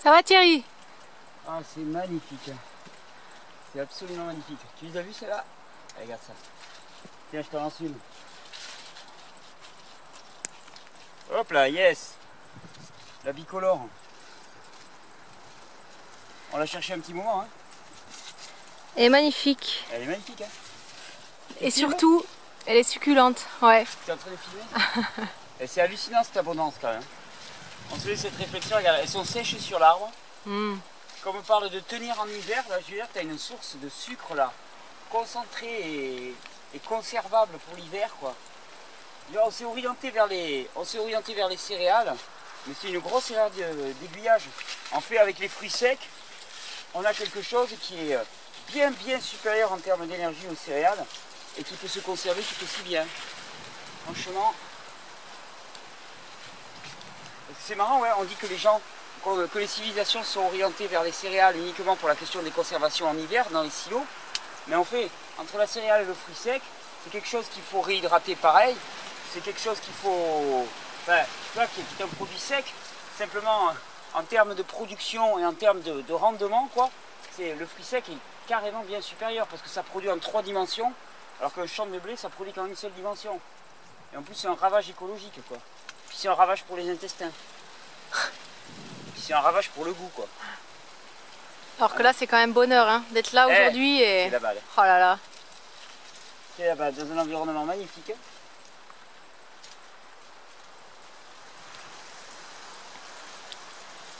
Ça va Thierry? Ah, c'est magnifique. C'est absolument magnifique. Tu les as vus celles-là? Regarde ça. Tiens, je t'en lance une. Hop là, yes. La bicolore. On l'a cherché un petit moment. Hein. Elle est magnifique. Elle est magnifique. Hein. Et surtout, elle est succulente. Ouais. Tu es en train de filmer. Et c'est hallucinant cette abondance quand même. On se fait cette réflexion, regarde, elles sont sèches sur l'arbre. Comme on parle de tenir en hiver, là, je veux dire, tu as une source de sucre là, concentrée et conservable pour l'hiver, quoi. On s'est orienté vers les céréales, mais c'est une grosse erreur d'aiguillage. En fait, avec les fruits secs, on a quelque chose qui est bien supérieur en termes d'énergie aux céréales et qui peut se conserver tout aussi bien. Franchement, c'est marrant, ouais, on dit que les civilisations sont orientées vers les céréales uniquement pour la question des conservations en hiver dans les silos. Mais en fait, entre la céréale et le fruit sec, c'est quelque chose qu'il faut réhydrater pareil. C'est quelque chose qu'il faut... Enfin, tu vois, qui est un produit sec. Simplement, en termes de production et en termes de rendement, quoi, le fruit sec est carrément bien supérieur parce que ça produit en 3 dimensions, alors qu'un champ de blé, ça produit qu'en une seule dimension. Et en plus, c'est un ravage écologique, quoi. Puis c'est un ravage pour les intestins. Puis c'est un ravage pour le goût, quoi. Alors que là, c'est quand même bonheur hein, d'être là aujourd'hui et... C'est la balle. Oh là là. C'est la balle, dans un environnement magnifique.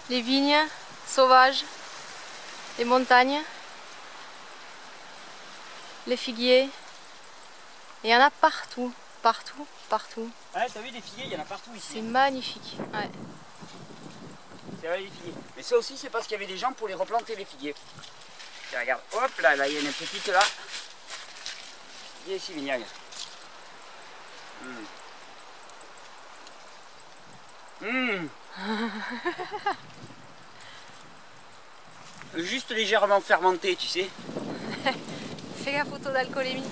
Les vignes sauvages, les montagnes, les figuiers. Et il y en a partout, partout, partout. Ouais, t'as vu des figuiers, il y en a partout ici. C'est magnifique. Ouais. C'est vrai, les figuiers. Mais ça aussi, c'est parce qu'il y avait des gens pour les replanter, les figuiers. Tiens, regarde, hop là, il y en a une petite là. Viens ici, Vignac. Juste légèrement fermenté, tu sais. Fais gaffe au taux d'alcoolémie.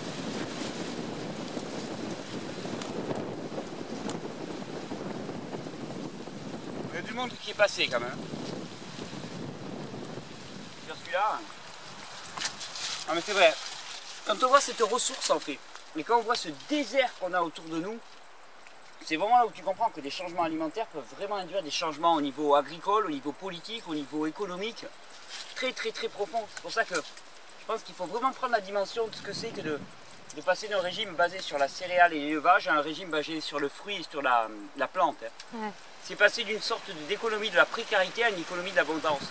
Il y a du monde qui est passé quand même. Sur celui-là. Non mais c'est vrai. Quand on voit cette ressource en fait, mais quand on voit ce désert qu'on a autour de nous, c'est vraiment là où tu comprends que des changements alimentaires peuvent vraiment induire des changements au niveau agricole, au niveau politique, au niveau économique, très profonds. C'est pour ça que je pense qu'il faut vraiment prendre la dimension de ce que c'est que de passer d'un régime basé sur la céréale et l'élevage à un régime basé sur le fruit et sur la plante. Ouais. C'est passer d'une sorte d'économie de la précarité à une économie de l'abondance.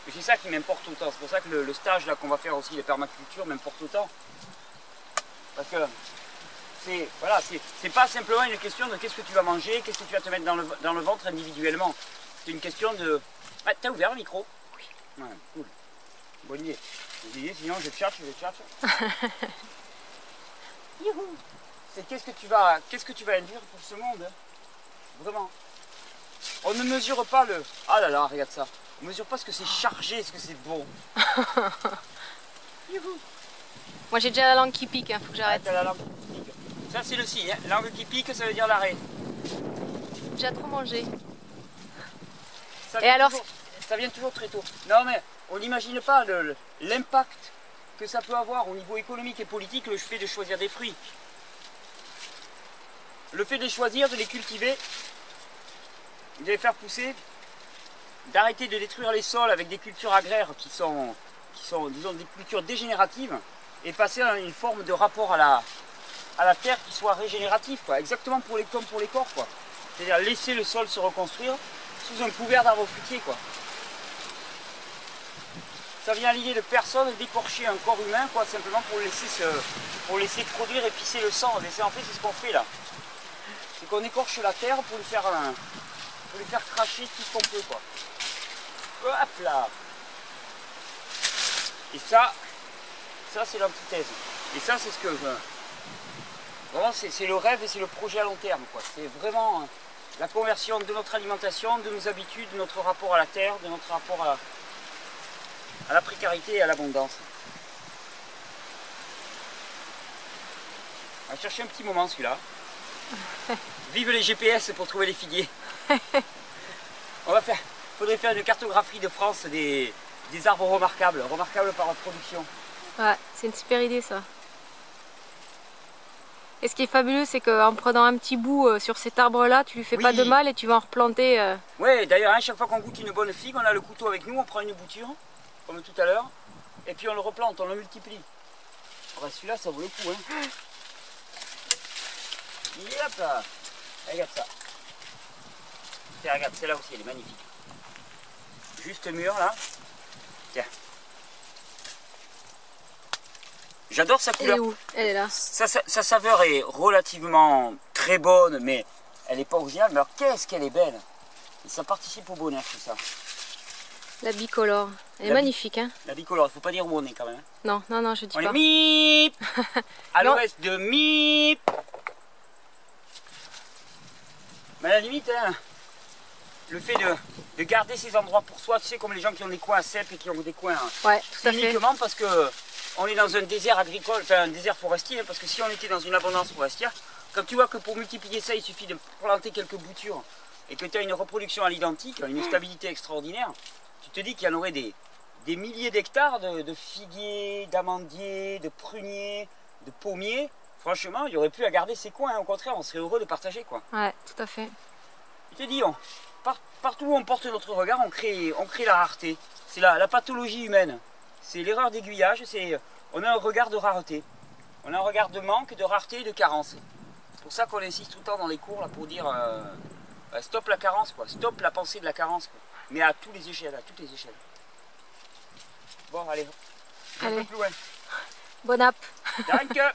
Et c'est ça qui m'importe autant. C'est pour ça que le stage là qu'on va faire aussi, les permacultures, m'importe autant. Parce que c'est pas simplement une question de qu'est-ce que tu vas manger, qu'est-ce que tu vas te mettre dans le ventre individuellement. C'est une question de... Ah, t'as ouvert le micro? Oui. Ouais, cool. Bonne idée. Sinon je cherche. Youhou. C'est qu'est-ce que tu vas induire pour ce monde. Hein. Vraiment. On ne mesure pas le... Ah là là, regarde ça. On ne mesure pas ce que c'est chargé, ce que c'est beau. Youhou. Moi j'ai déjà la langue qui pique, hein, faut que j'arrête. Ah, la langue qui pique. Ça c'est le signe, hein. Langue qui pique, ça veut dire l'arrêt. J'ai déjà trop mangé. Et alors ça vient toujours très tôt. Non mais on n'imagine pas l'impact que ça peut avoir au niveau économique et politique le fait de choisir des fruits. Le fait de les choisir, de les cultiver, de les faire pousser, d'arrêter de détruire les sols avec des cultures agraires qui sont disons, des cultures dégénératives et passer à une forme de rapport à la terre qui soit régénératif, quoi. Exactement comme pour les corps, quoi. C'est-à-dire laisser le sol se reconstruire sous un couvert d'arbres fruitiers, quoi. Ça vient à l'idée de personne d'écorcher un corps humain, quoi, simplement pour laisser produire et pisser le sang. Et en fait, c'est ce qu'on fait là. C'est qu'on écorche la terre pour lui faire cracher tout ce qu'on peut, quoi. Hop là. Et ça c'est l'antithèse. Et ça c'est ce que... Vraiment c'est le rêve et c'est le projet à long terme, quoi. C'est vraiment la conversion de notre alimentation, de nos habitudes, de notre rapport à la terre, de notre rapport à la précarité et à l'abondance. On va chercher un petit moment celui-là. Vive les GPS pour trouver les figuiers. On va faire faudrait faire une cartographie de France des arbres remarquables par leur production. Ouais, c'est une super idée ça. Et ce qui est fabuleux, c'est qu'en prenant un petit bout sur cet arbre-là, tu lui fais pas de mal et tu vas en replanter. Ouais, d'ailleurs, chaque fois qu'on goûte une bonne figue, on a le couteau avec nous, on prend une bouture, comme tout à l'heure, et puis on le replante, on le multiplie. Oh, celui-là, ça vaut le coup, hein. Hop là. Regarde ça. Tiens, regarde, celle-là aussi, elle est magnifique. Juste mûre, là. Tiens. J'adore sa couleur. Elle est où? Elle est là. Sa saveur est relativement très bonne, mais elle n'est pas originale. Mais alors, qu'est-ce qu'elle est belle! Et ça participe au bonheur, tout ça. La bicolore. Elle est magnifique, hein? La bicolore, il ne faut pas dire où on est quand même. Non, non, non, je dis on pas. On est Mip à l'ouest de Mip. Mais à la limite, hein, le fait de garder ces endroits pour soi, tu sais, comme les gens qui ont des coins secs et qui ont des coins. Ouais, tout à fait. Uniquement parce que on est dans un désert agricole, enfin un désert forestier, hein, parce que si on était dans une abondance forestière, comme tu vois que pour multiplier ça, il suffit de planter quelques boutures et que tu as une reproduction à l'identique, une stabilité extraordinaire, tu te dis qu'il y en aurait des milliers d'hectares de figuiers, d'amandiers, de pruniers, de pommiers. Franchement, il n'y aurait plus à garder ces coins, hein. Au contraire, on serait heureux de partager, quoi. Ouais, tout à fait. Je te dis, partout où on porte notre regard, on crée la rareté. C'est la pathologie humaine. C'est l'erreur d'aiguillage, on a un regard de rareté. On a un regard de manque, de rareté et de carence. C'est pour ça qu'on insiste tout le temps dans les cours là, pour dire stop la carence, quoi. Stop la pensée de la carence, quoi. Mais à toutes les échelles, à toutes les échelles. Bon, allez, un peu plus loin. Bon app. Danke.